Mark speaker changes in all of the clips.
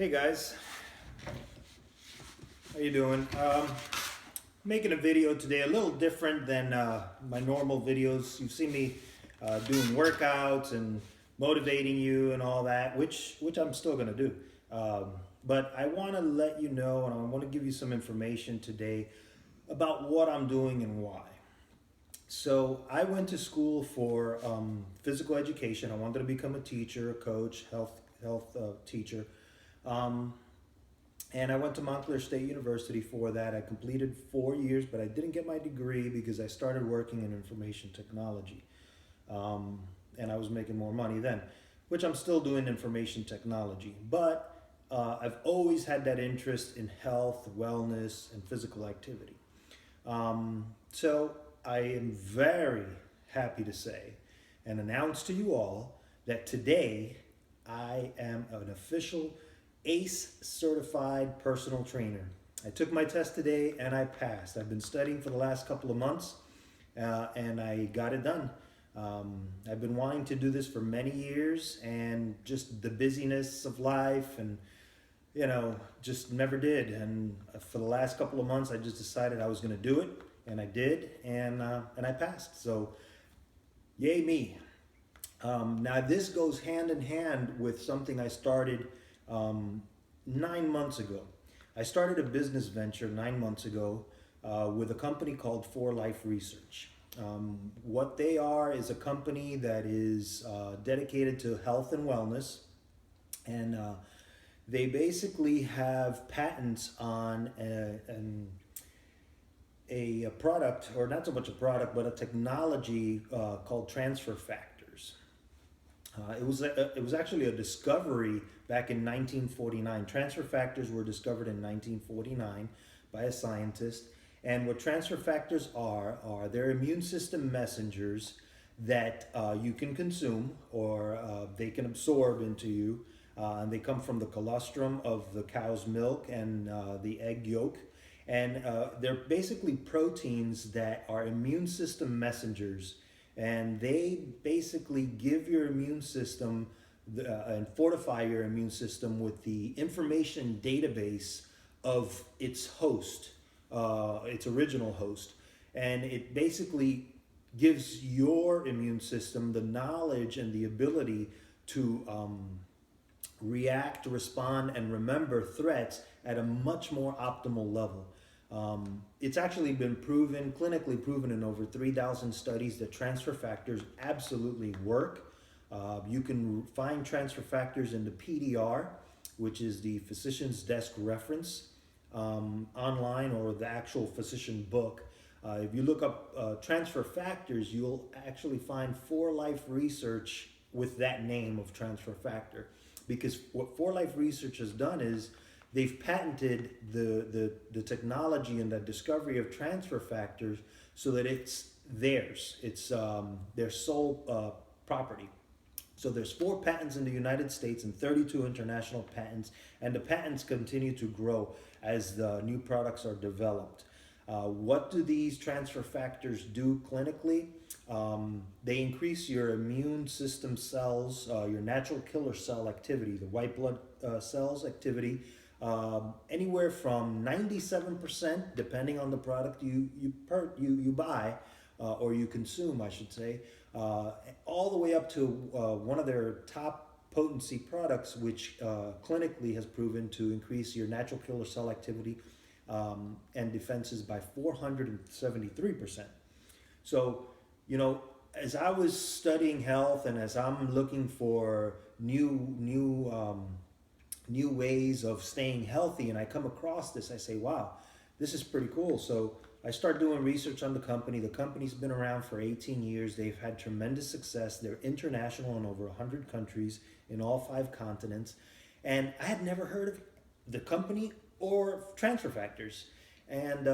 Speaker 1: Hey guys, how you doing? Making a video today a little different than my normal videos. You've seen me doing workouts and motivating you and all that, which I'm still gonna do. But I want to let you know, and I want to give you some information today about what I'm doing and why. So I went to school for physical education. I wanted to become a teacher, a coach, health teacher. Um, and I went to Montclair State University for that. I completed 4 years, but I didn't get my degree because I started working in information technology. Um, and I was making more money then, which I'm still doing information technology. But I've always had that interest in health, wellness, and physical activity. So I am very happy to say and announce to you all that today I am an official ACE certified personal trainer. I took my test today and I passed. I've been studying for the last couple of months and I got it done. I've been wanting to do this for many years, and just the busyness of life and just never did. And for the last couple of months, I just decided I was going to do it, and I did, and I passed. So, yay me! Now this goes hand in hand with something I started 9 months ago. I started a business venture 9 months ago with a company called For Life Research. What they are is a company that is dedicated to health and wellness, and they basically have patents on a product, or not so much a product, but a technology called transfer factors. It was actually a discovery back in 1949. Transfer factors were discovered in 1949 by a scientist. And what transfer factors are they're immune system messengers that you can consume, or they can absorb into you. And they come from the colostrum of the cow's milk and the egg yolk. And they're basically proteins that are immune system messengers. And they basically give your immune system and fortify your immune system with the information database of its host, its original host. And it basically gives your immune system the knowledge and the ability to react, respond, and remember threats at a much more optimal level. It's actually been proven, clinically proven in over 3,000 studies, that transfer factors absolutely work. You can find transfer factors in the PDR, which is the physician's desk reference, online, or the actual physician book. If you look up transfer factors, you'll actually find For Life Research with that name of transfer factor. Because what For Life Research has done is they've patented the technology and the discovery of transfer factors so that it's theirs. It's their sole property. So there's 4 patents in the United States and 32 international patents, and the patents continue to grow as the new products are developed. What do these transfer factors do clinically? They increase your immune system cells, your natural killer cell activity, the white blood cells activity, anywhere from 97%, depending on the product you buy or you consume, I should say, all the way up to one of their top potency products, which clinically has proven to increase your natural killer cell activity and defenses by 473%. So, as I was studying health and as I'm looking for new ways of staying healthy, and I come across this, I say, wow, this is pretty cool. So I start doing research on the company. The company's been around for 18 years. They've had tremendous success. They're international in over 100 countries in all 5 continents. And I had never heard of the company or transfer factors. And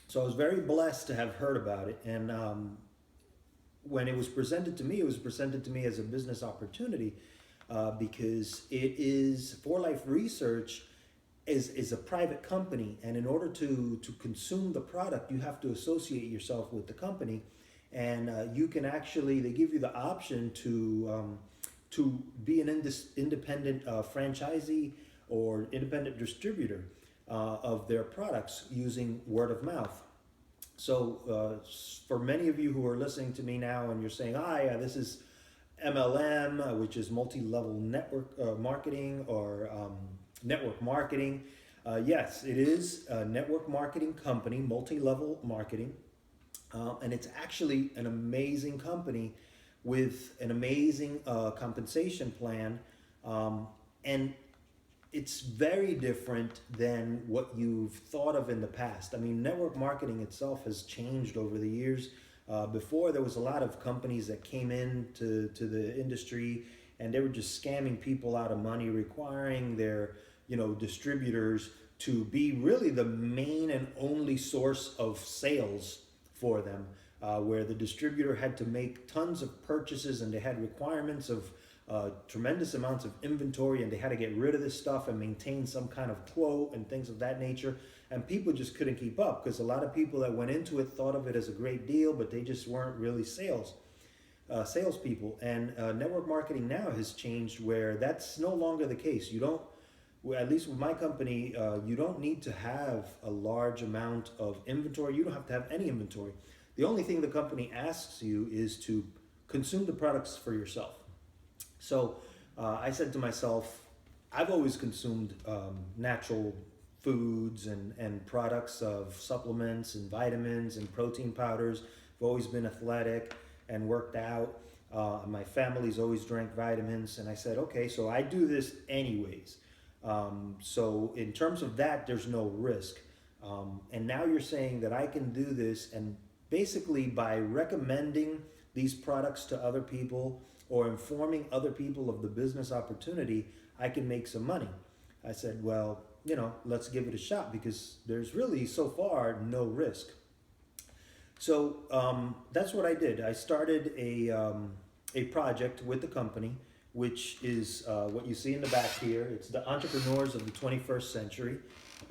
Speaker 1: so I was very blessed to have heard about it. And when it was presented to me, it was presented to me as a business opportunity. Because it is For Life Research is a private company, and in order to consume the product, you have to associate yourself with the company, and you can actually, they give you the option to be an independent franchisee or independent distributor of their products using word of mouth. So for many of you who are listening to me now and you're saying, yeah, this is MLM, which is multi-level network marketing or network marketing. Yes, it is a network marketing company, multi-level marketing. And it's actually an amazing company with an amazing compensation plan. And it's very different than what you've thought of in the past. I mean, network marketing itself has changed over the years. Before, there was a lot of companies that came in to the industry and they were just scamming people out of money, requiring their distributors to be really the main and only source of sales for them, where the distributor had to make tons of purchases and they had requirements of tremendous amounts of inventory, and they had to get rid of this stuff and maintain some kind of quote and things of that nature. And people just couldn't keep up because a lot of people that went into it thought of it as a great deal, but they just weren't really salespeople. And network marketing now has changed where that's no longer the case. You don't, at least with my company, you don't need to have a large amount of inventory. You don't have to have any inventory. The only thing the company asks you is to consume the products for yourself. So I said to myself, I've always consumed natural foods and products of supplements and vitamins and protein powders. I've always been athletic and worked out. My family's always drank vitamins. And I said, okay, so I do this anyways. So in terms of that, there's no risk. And now you're saying that I can do this, and basically by recommending these products to other people or informing other people of the business opportunity, I can make some money. I said, well, let's give it a shot because there's really so far no risk. So that's what I did. I started a project with the company, which is what you see in the back here. It's the Entrepreneurs of the 21st Century.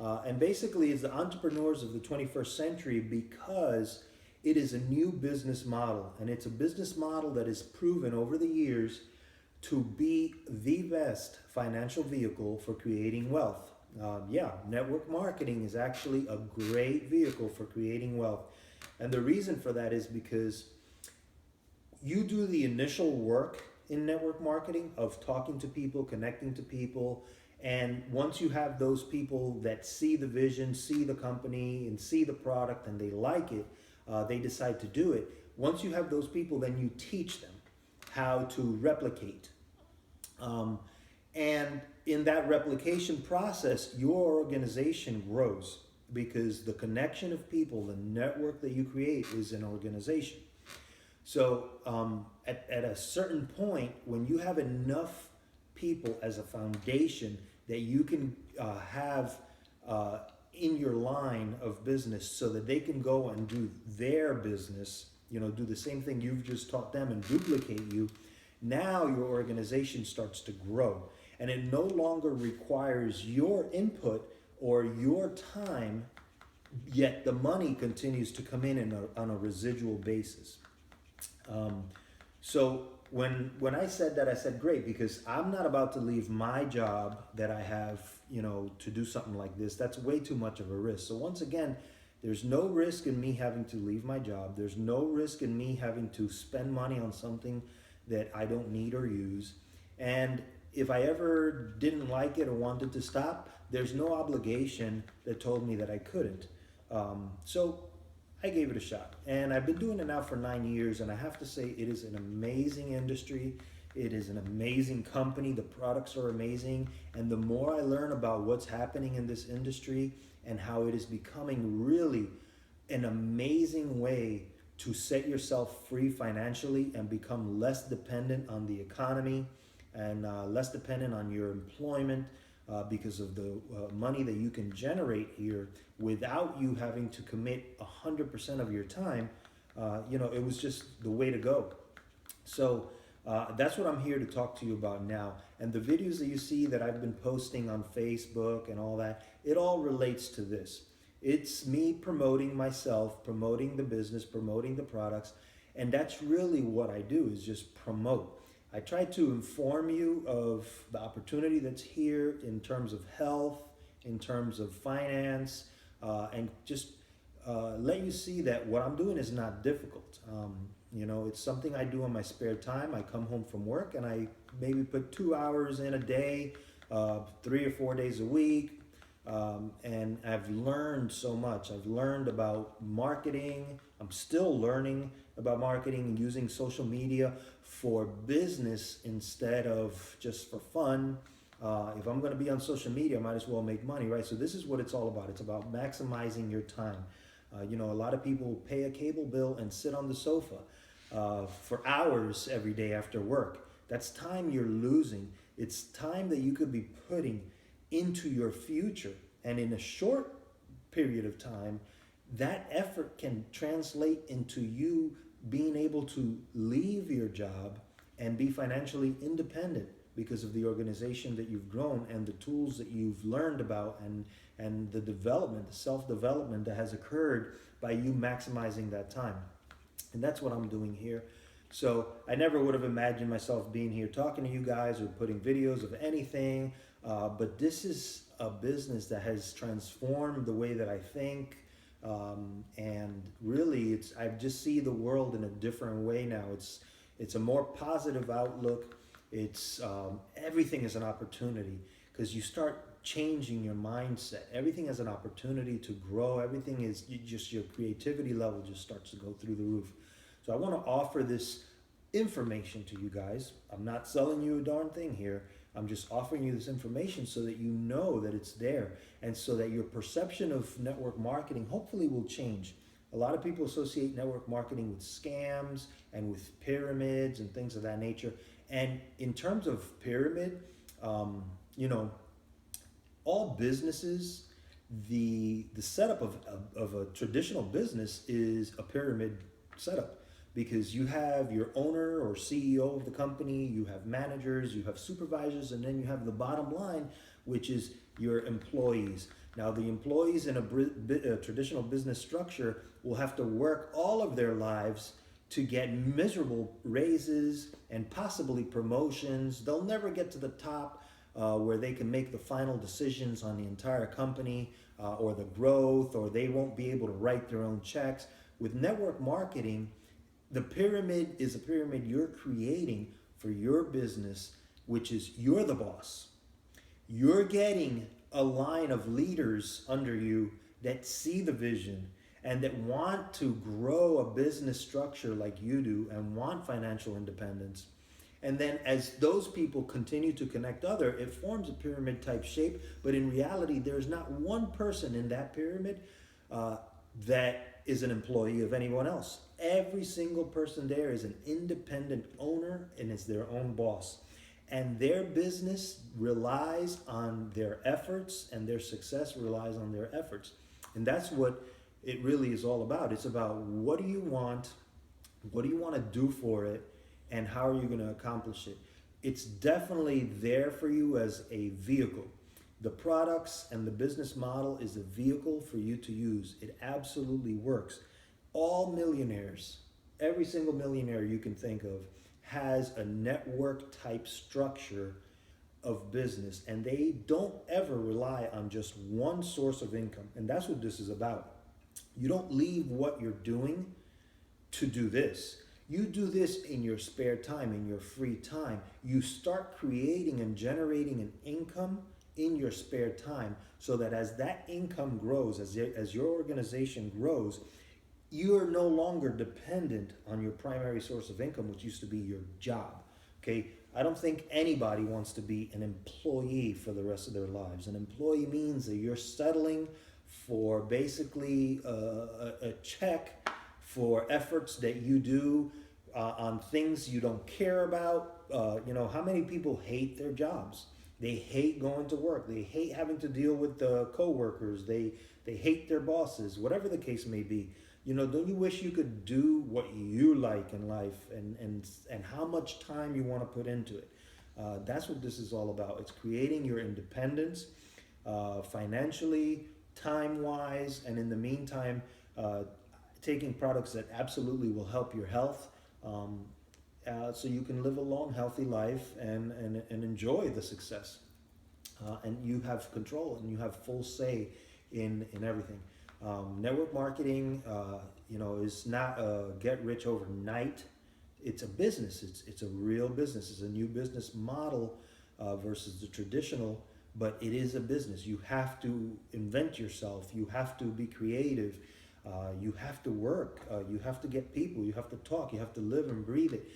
Speaker 1: And basically it's the entrepreneurs of the 21st century because it is a new business model, and it's a business model that is proven over the years to be the best financial vehicle for creating wealth. Network marketing is actually a great vehicle for creating wealth. And the reason for that is because you do the initial work in network marketing of talking to people, connecting to people. And once you have those people that see the vision, see the company, and see the product, and they like it, they decide to do it. Once you have those people, then you teach them how to replicate. And in that replication process, your organization grows because the connection of people, the network that you create is an organization. So at a certain point, when you have enough people as a foundation that you can have in your line of business so that they can go and do their business, do the same thing you've just taught them and duplicate you, now your organization starts to grow. And it no longer requires your input or your time, yet the money continues to come in on a residual basis. So when I said that, I said, great, because I'm not about to leave my job that I have, to do something like this. That's way too much of a risk. So once again, there's no risk in me having to leave my job. There's no risk in me having to spend money on something that I don't need or use. And if I ever didn't like it or wanted to stop, there's no obligation that told me that I couldn't. So I gave it a shot. And I've been doing it now for 9 years, and I have to say it is an amazing industry. It is an amazing company. The products are amazing. And the more I learn about what's happening in this industry and how it is becoming really an amazing way to set yourself free financially and become less dependent on the economy and less dependent on your employment because of the money that you can generate here without you having to commit 100% of your time, it was just the way to go. So that's what I'm here to talk to you about now. And the videos that you see that I've been posting on Facebook and all that, it all relates to this. It's me promoting myself, promoting the business, promoting the products. And that's really what I do, is just promote. I try to inform you of the opportunity that's here in terms of health, in terms of finance, and just let you see that what I'm doing is not difficult. It's something I do in my spare time. I come home from work and I maybe put 2 hours in a day, 3 or 4 days a week. And I've learned so much. I've learned about marketing. I'm still learning about marketing and using social media for business instead of just for fun. If I'm going to be on social media, I might as well make money, right? So this is what it's all about. It's about maximizing your time. A lot of people pay a cable bill and sit on the sofa for hours every day after work. That's time you're losing. It's time that you could be putting into your future. And in a short period of time, that effort can translate into you being able to leave your job and be financially independent because of the organization that you've grown and the tools that you've learned about and the development, the self-development that has occurred by you maximizing that time. And that's what I'm doing here. So I never would have imagined myself being here talking to you guys or putting videos of anything. But this is a business that has transformed the way that I think. And really, I just see the world in a different way now. It's a more positive outlook. It's everything is an opportunity because you start changing your mindset. Everything is an opportunity to grow. Everything is just your creativity level just starts to go through the roof. So I want to offer this information to you guys. I'm not selling you a darn thing here. I'm just offering you this information so that you know that it's there and so that your perception of network marketing hopefully will change. A lot of people associate network marketing with scams and with pyramids and things of that nature. And in terms of pyramid, all businesses, the setup of a traditional business is a pyramid setup. Because you have your owner or CEO of the company, you have managers, you have supervisors, and then you have the bottom line, which is your employees. Now, the employees in a traditional business structure will have to work all of their lives to get miserable raises and possibly promotions. They'll never get to the top where they can make the final decisions on the entire company or the growth, or they won't be able to write their own checks. With network marketing, the pyramid is a pyramid you're creating for your business, which is you're the boss. You're getting a line of leaders under you that see the vision and that want to grow a business structure like you do and want financial independence. And then as those people continue to connect it forms a pyramid type shape. But in reality, there's not one person in that pyramid that is an employee of anyone else. Every single person there is an independent owner and is their own boss. And their business relies on their efforts and their success relies on their efforts. And that's what it really is all about. It's about what do you want to do for it, and how are you going to accomplish it. It's definitely there for you as a vehicle. The products and the business model is a vehicle for you to use. It absolutely works. All millionaires, every single millionaire you can think of, has a network type structure of business, and they don't ever rely on just one source of income. And that's what this is about. You don't leave what you're doing to do this. You do this in your spare time, in your free time. You start creating and generating an income in your spare time so that as that income grows, as your organization grows, you are no longer dependent on your primary source of income, which used to be your job. Okay, I don't think anybody wants to be an employee for the rest of their lives. An employee means that you're settling for basically a check for efforts that you do on things you don't care about. How many people hate their jobs? They hate going to work. They hate having to deal with the coworkers. They hate their bosses, whatever the case may be. Don't you wish you could do what you like in life and how much time you want to put into it? That's what this is all about. It's creating your independence financially, time-wise, and in the meantime, taking products that absolutely will help your health so you can live a long, healthy life and enjoy the success. And you have control and you have full say in everything. Network marketing, is not a get rich overnight. It's a business. It's a real business. It's a new business model versus the traditional, but it is a business. You have to invent yourself. You have to be creative. You have to work. You have to get people. You have to talk. You have to live and breathe it.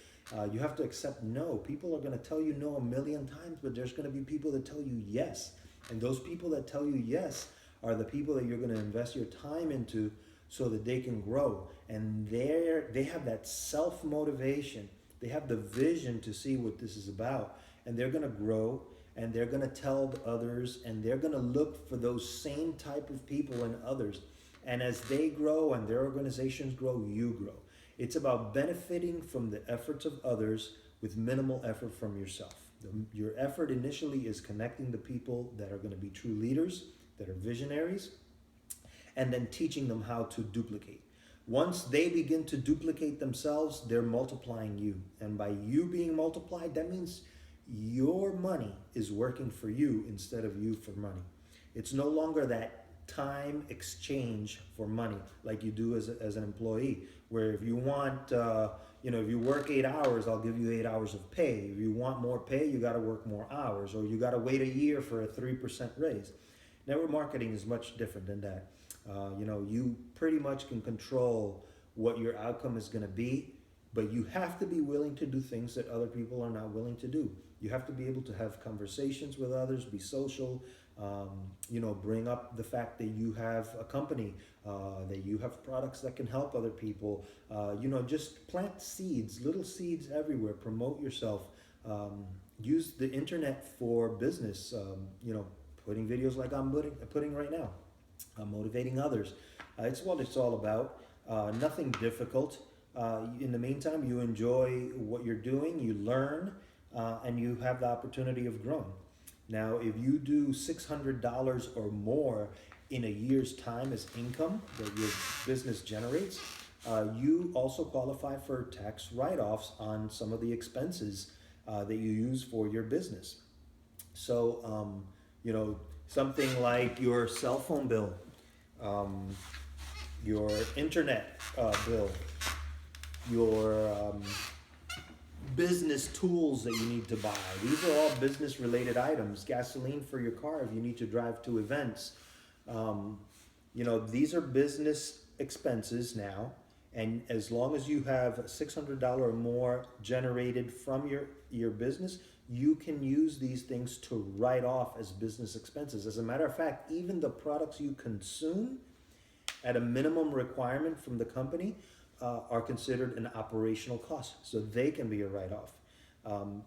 Speaker 1: You have to accept no. People are going to tell you no a million times, but there's going to be people that tell you yes. And those people that tell you yes are the people that you're going to invest your time into so that they can grow. And they have that self-motivation. They have the vision to see what this is about. And they're going to grow and they're going to tell others and they're going to look for those same type of people and others. And as they grow and their organizations grow, you grow. It's about benefiting from the efforts of others with minimal effort from yourself. Your effort initially is connecting the people that are going to be true leaders, that are visionaries, and then teaching them how to duplicate. Once they begin to duplicate themselves, they're multiplying you. And by you being multiplied, that means your money is working for you instead of you for money. It's no longer that time exchange for money like you do as an employee, where if you want, if you work 8 hours, I'll give you 8 hours of pay. If you want more pay, you got to work more hours, or you got to wait a year for a 3% raise. Network marketing is much different than that. You pretty much can control what your outcome is going to be, but you have to be willing to do things that other people are not willing to do. You have to be able to have conversations with others, be social, bring up the fact that you have a company, that you have products that can help other people. Just plant seeds, little seeds everywhere, promote yourself, use the internet for business, putting videos like I'm putting right now, motivating others. It's what it's all about. Nothing difficult. In the meantime, you enjoy what you're doing, you learn, and you have the opportunity of growing. Now, if you do $600 or more in a year's time as income that your business generates, you also qualify for tax write-offs on some of the expenses that you use for your business. So, something like your cell phone bill, your internet bill, your business tools that you need to buy. These are all business related items. Gasoline for your car if you need to drive to events. These are business expenses now. And as long as you have $600 or more generated from your business, you can use these things to write off as business expenses. As a matter of fact, even the products you consume at a minimum requirement from the company are considered an operational cost, so they can be a write-off.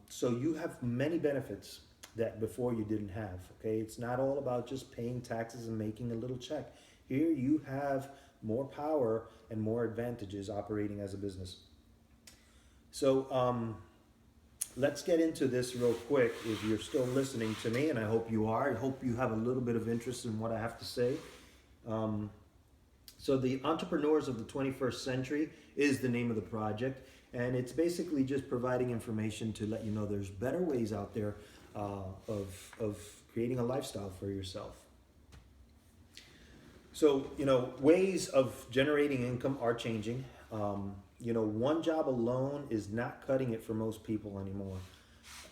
Speaker 1: So you have many benefits that before you didn't have, okay? It's not all about just paying taxes and making a little check. Here you have more power and more advantages operating as a business. So let's get into this real quick if you're still listening to me, and I hope you are. I hope you have a little bit of interest in what I have to say. So the Entrepreneurs of the 21st Century is the name of the project, and it's basically just providing information to let you know there's better ways out there of creating a lifestyle for yourself. So, ways of generating income are changing. One job alone is not cutting it for most people anymore.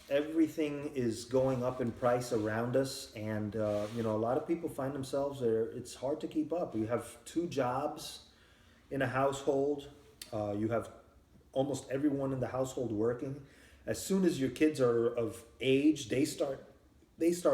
Speaker 1: Everything is going up in price around us, and a lot of people find themselves there. It's hard to keep up. You have 2 jobs in a household. You have almost everyone in the household working. As soon as your kids are of age, they start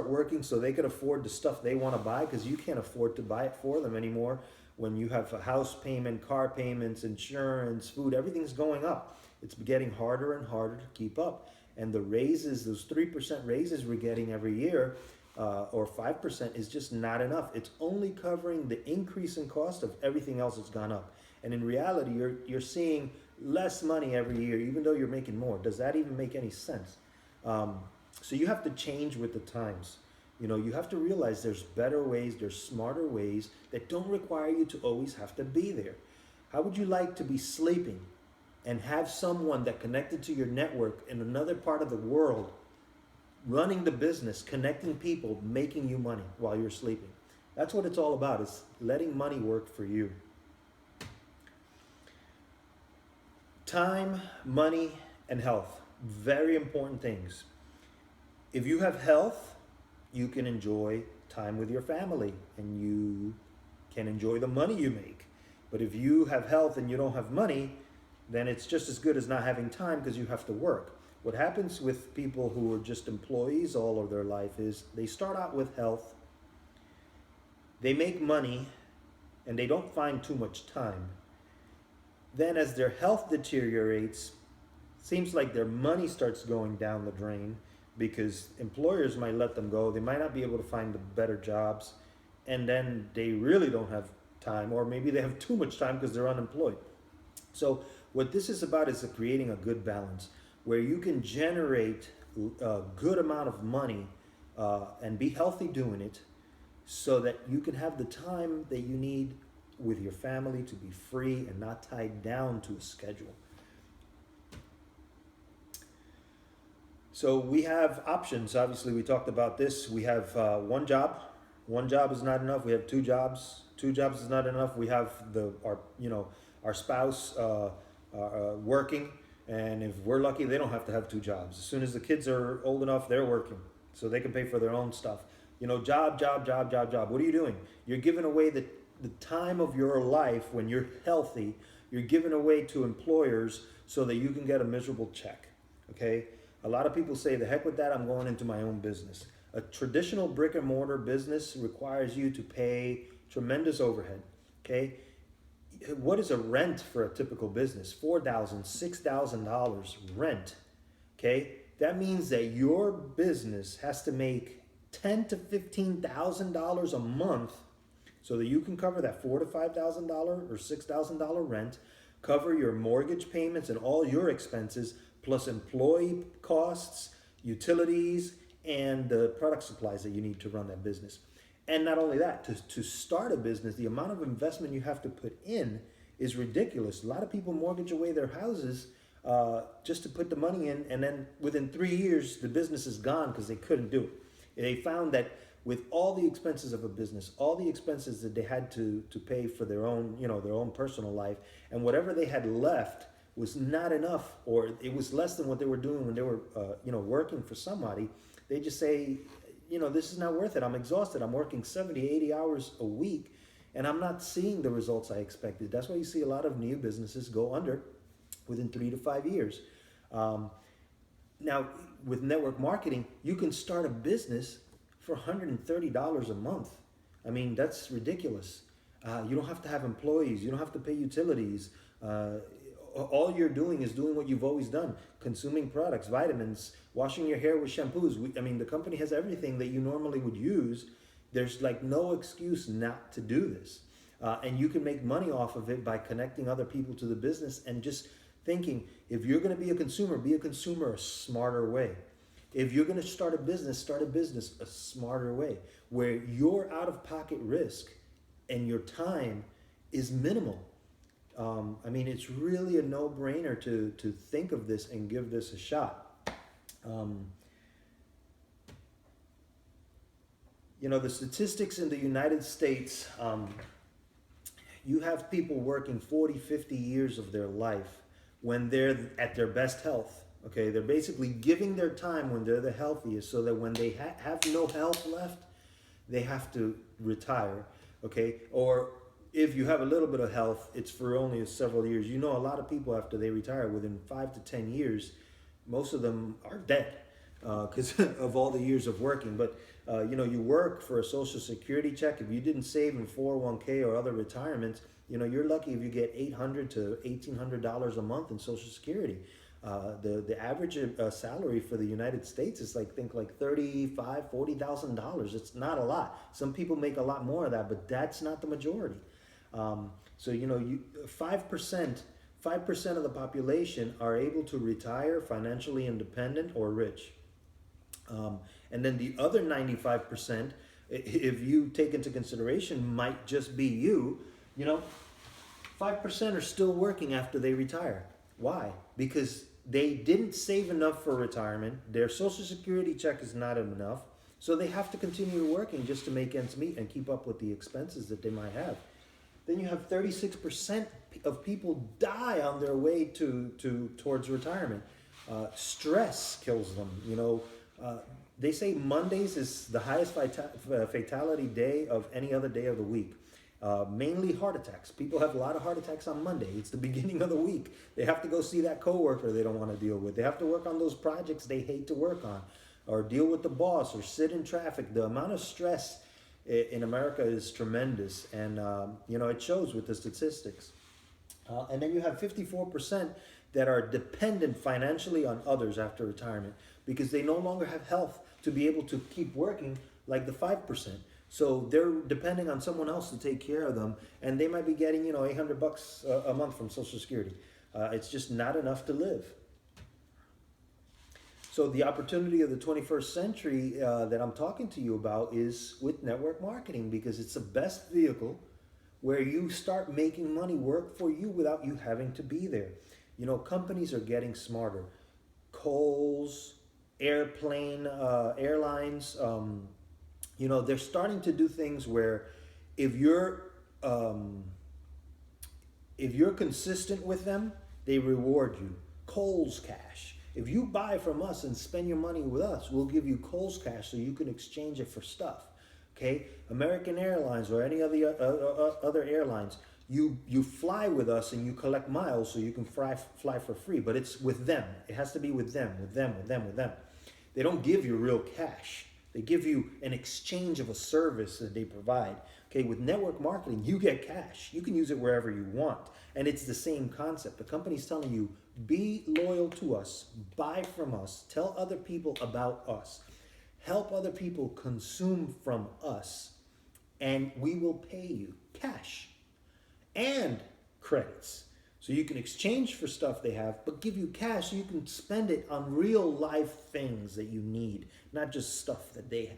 Speaker 1: working so they can afford the stuff they want to buy, because you can't afford to buy it for them anymore. When you have a house payment, car payments, insurance, food, everything's going up. It's getting harder and harder to keep up. And the raises, those 3% raises we're getting every year, or 5%, is just not enough. It's only covering the increase in cost of everything else that's gone up. And in reality, you're seeing less money every year, even though you're making more. Does that even make any sense? So you have to change with the times. You have to realize there's better ways, there's smarter ways that don't require you to always have to be there. How would you like to be sleeping and have someone that connected to your network in another part of the world running the business, connecting people, making you money while you're sleeping. That's what it's all about, is letting money work for you. Time, money, and health. Very important things. If you have health, you can enjoy time with your family and you can enjoy the money you make. But if you have health and you don't have money, then it's just as good as not having time because you have to work. What happens with people who are just employees all of their life is they start out with health, they make money, and they don't find too much time. Then as their health deteriorates, seems like their money starts going down the drain because employers might let them go. They might not be able to find the better jobs, and then they really don't have time, or maybe they have too much time because they're unemployed. So what this is about is creating a good balance where you can generate a good amount of money and be healthy doing it so that you can have the time that you need with your family to be free and not tied down to a schedule. So we have options. Obviously, we talked about this. We have one job. One job is not enough. We have two jobs. Two jobs is not enough. We have our spouse working, and if we're lucky, they don't have to have two jobs. As soon as the kids are old enough, they're working, so they can pay for their own stuff. Job. What are you doing? You're giving away the time of your life when you're healthy. You're giving away to employers so that you can get a miserable check. Okay. A lot of people say, the heck with that, I'm going into my own business. A traditional brick and mortar business requires you to pay tremendous overhead, okay? What is a rent for a typical business? $4,000, $6,000 rent, okay? That means that your business has to make $10,000 to $15,000 a month so that you can cover that $4,000 to $5,000 or $6,000 rent, cover your mortgage payments and all your expenses, plus employee costs, utilities, and the product supplies that you need to run that business. And not only that, to start a business, the amount of investment you have to put in is ridiculous. A lot of people mortgage away their houses just to put the money in, and then within 3 years, the business is gone because they couldn't do it. They found that with all the expenses of a business, all the expenses that they had to pay for their own, their own personal life, and whatever they had left was not enough, or it was less than what they were doing when they were, working for somebody. They just say, this is not worth it. I'm exhausted. I'm working 70, 80 hours a week, and I'm not seeing the results I expected. That's why you see a lot of new businesses go under within 3 to 5 years. Now, with network marketing, you can start a business for $130 a month. I mean, that's ridiculous. You don't have to have employees. You don't have to pay utilities. All you're doing is doing what you've always done, consuming products, vitamins, washing your hair with shampoos. The company has everything that you normally would use. There's like no excuse not to do this. And you can make money off of it by connecting other people to the business and just thinking, if you're going to be a consumer a smarter way. If you're going to start a business a smarter way, where your out-of-pocket risk and your time is minimal. It's really a no-brainer to think of this and give this a shot. The statistics in the United States, you have people working 40, 50 years of their life when they're at their best health. Okay, they're basically giving their time when they're the healthiest so that when they have no health left, they have to retire. Okay, or if you have a little bit of health, it's for only several years. A lot of people after they retire, within 5 to 10 years, most of them are dead because of all the years of working. But you work for a Social Security check. If you didn't save in 401k or other retirements, you're lucky if you get $800 to $1,800 a month in Social Security. The average salary for the United States is like $35,000, $40,000. It's not a lot. Some people make a lot more of that, but that's not the majority. 5% of the population are able to retire financially independent or rich. And then the other 95%, if you take into consideration, might just be 5% are still working after they retire. Why? Because they didn't save enough for retirement. Their social security check is not enough. So they have to continue working just to make ends meet and keep up with the expenses that they might have. Then you have 36% of people die on their way towards retirement. Stress kills them. They say Mondays is the highest fatality day of any other day of the week. Mainly heart attacks. People have a lot of heart attacks on Monday. It's the beginning of the week. They have to go see that coworker they don't want to deal with. They have to work on those projects they hate to work on, or deal with the boss, or sit in traffic. The amount of stress in America is tremendous, and it shows with the statistics. And then you have 54% that are dependent financially on others after retirement because they no longer have health to be able to keep working like the 5%. So they're depending on someone else to take care of them, and they might be getting $800 a month from Social Security. It's just not enough to live. So the opportunity of the 21st century that I'm talking to you about is with network marketing, because it's the best vehicle where you start making money work for you without you having to be there. Companies are getting smarter. Kohl's, airlines, they're starting to do things where if you're consistent with them, they reward you. Kohl's Cash. If you buy from us and spend your money with us, we'll give you Kohl's Cash so you can exchange it for stuff. Okay? American Airlines or any other airlines, you fly with us and you collect miles so you can fly for free, but it's with them. It has to be with them. They don't give you real cash. They give you an exchange of a service that they provide. Okay, with network marketing, you get cash. You can use it wherever you want. And it's the same concept. The company's telling you, be loyal to us, buy from us, tell other people about us, help other people consume from us, and we will pay you cash and credits. So you can exchange for stuff they have, but give you cash so you can spend it on real life things that you need, not just stuff that they have.